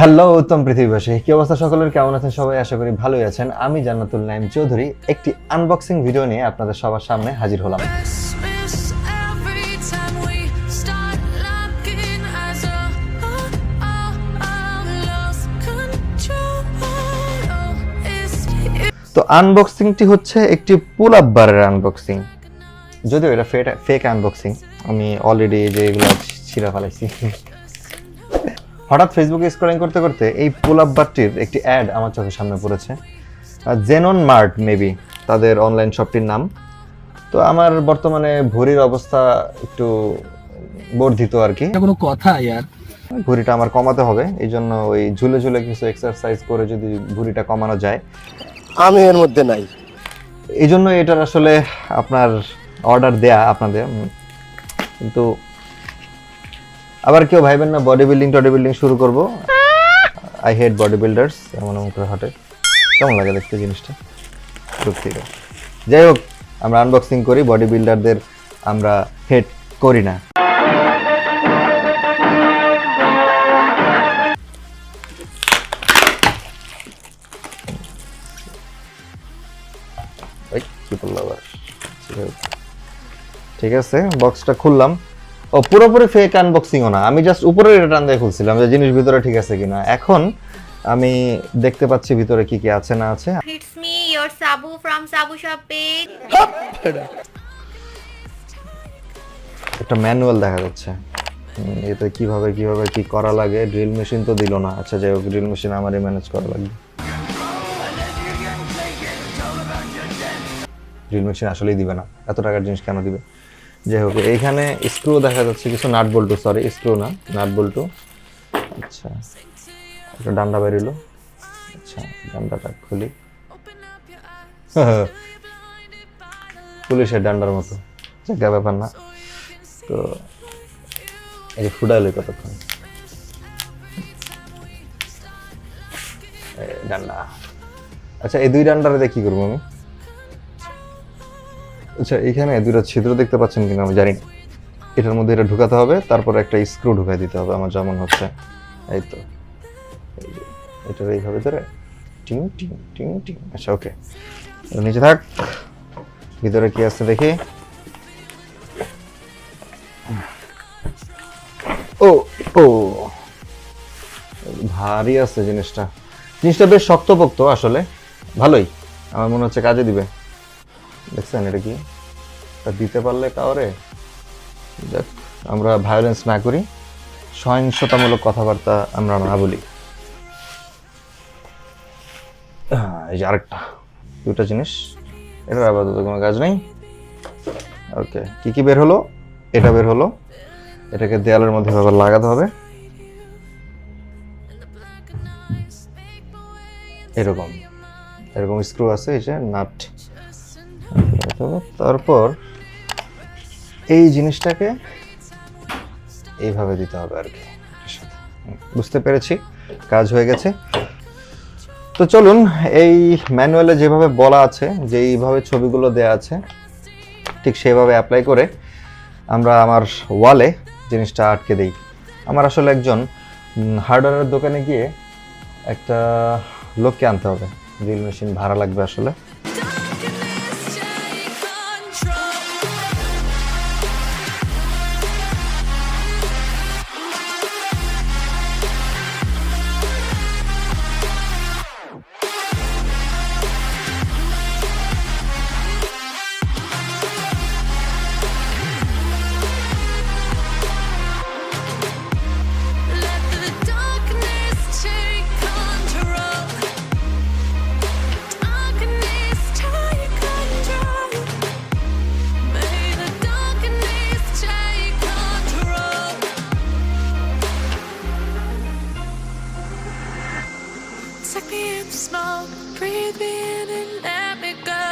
Hello উত্তম পৃথিবীবাসী, কি অবস্থা সকলের? কেমন আছেন সবাই? আশা করি ভালোই আছেন। আমি জান্নাতুল নাইম চৌধুরী একটি আনবক্সিং ভিডিও নিয়ে আপনাদের সবার সামনে হাজির হলাম। তো আনবক্সিংটি হচ্ছে একটি পুল আপ বারের আনবক্সিং, যদিও এটা ফেক আনবক্সিং। আমি অলরেডি যে এগুলো ছিঁড়া ফেলাইছি। হঠাৎ ফেসবুকে স্ক্রলিং করতে করতে এই পুল আপ বারটির একটি অ্যাড আমার চোখের সামনে পড়েছে। জেনন মার্ট মেবি তাদের অনলাইন শপটির নাম। তো আমার বর্তমানে ভুঁড়ির অবস্থা একটু বর্ধিত আর কি। কোনো কথা ইয়ার, ভুঁড়িটা আমার কমাতে হবে, এই জন্য ওই ঝুলে ঝুলে কিছু এক্সারসাইজ করে যদি ভুঁড়িটা কমানো যায়। আমি এর মধ্যে নাই, এই জন্য এটার আসলে আপনার অর্ডার দেয়া আপনাদের। কিন্তু আবার কেউ ভাইবেন না বডি বিল্ডিং শুরু করবো। আই হেট বডি বিল্ডার্স, এমন করে হাঁটে। কেমন লাগে দেখতে জিনিসটা? সত্যি। যাই হোক, আমরা আনবক্সিং করি, বডি বিল্ডারদের আমরা হেট করি না। ঠিক আছে, বক্সটা খুললাম। ও পুরোপুরি ফেক আনবক্সিংও না, আমি জাস্ট উপরে এটা টান দিয়ে খুলছিলাম যে জিনিস ভিতরে ঠিক আছে কিনা। এখন আমি দেখতে পাচ্ছি ভিতরে কি কি আছে না আছে। It's me, your Sabu from Sabu Shopping. একটা ম্যানুয়াল দেখা যাচ্ছে। এতে কিভাবে কি করা লাগে। ড্রিল মেশিন তো দিল না। আচ্ছা যাই হোক, ড্রিল মেশিন আমারই ম্যানেজ করা লাগবে। ড্রিল মেশিন আসলেই দিবে না, এত টাকার জিনিস কেন দিবে? যাই হোক, এইখানে স্ক্রু দেখা যাচ্ছে কিছু, নাট বল্টু, সরি স্ক্রু না, নাট বল্টু। আচ্ছা, একটা ডান্ডা বেরিলো। আচ্ছা, ডান্ডাটা খুলি। পুলিশের ডান্ডার মতো, জায়গা ব্যাপার না। তো এই যে ফুটাইলো কতক্ষণ ডান্ডা। আচ্ছা, এই দুই ডান্ডারে কি করবো আমি? আচ্ছা, এখানে দুটো ছিদ্র দেখতে পাচ্ছেন কিনা আমি জানি না। এটার মধ্যে এটা ঢুকাতে হবে, তারপর একটা স্ক্রু ঢুকাই দিতে হবে আমার যেমন হচ্ছে। এই তো এটা এইভাবে ধরে টিং টিং টিং টিং। আচ্ছা ওকে, নিচে থাক। ভিতরে কি আছে দেখি। ও ও ভারী আছে জিনিসটা। জিনিসটা বেশ শক্তপোক্ত আসলে, ভালোই। আমার মনে হচ্ছে কাজে দিবে। দেখছেন এটা কি? দিতে পারলে কাউরে। দেখ, আমরা ভায়োলেন্স না করি, সহিংসতামূলক কথাবার্তা আমরা না বলি। এই যে আরেকটা, দুটা জিনিস। এটার আপাতত কোনো কাজ নেই। ওকে, কি বের হলো? এটা বের হলো। এটাকে দেয়ালের মধ্যে আবার লাগাতে হবে এরকম। এরকম স্ক্রু আছে, এই যে নাট। তারপর এই জিনিসটাকে এইভাবে দিতে হবে আর কি। বুঝতে পেরেছি, কাজ হয়ে গেছে। তো চলুন, এই ম্যানুয়ালে যেভাবে বলা আছে, যে এইভাবে ছবিগুলো দেয়া আছে, ঠিক সেভাবে অ্যাপ্লাই করে আমরা আমার ওয়ালে জিনিসটা আটকে দেই। আমার আসলে একজন হার্ডওয়্যারের দোকানে গিয়ে একটা লোককে আনতে হবে। ড্রিল মেশিন ভাড়া লাগবে আসলে। Take me in the smoke, breathe me in and let me go.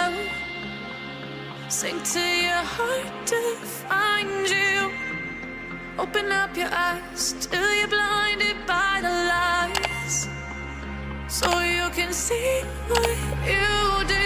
Sink to your heart to find you. Open up your eyes till you're blinded by the lies, so you can see what you do.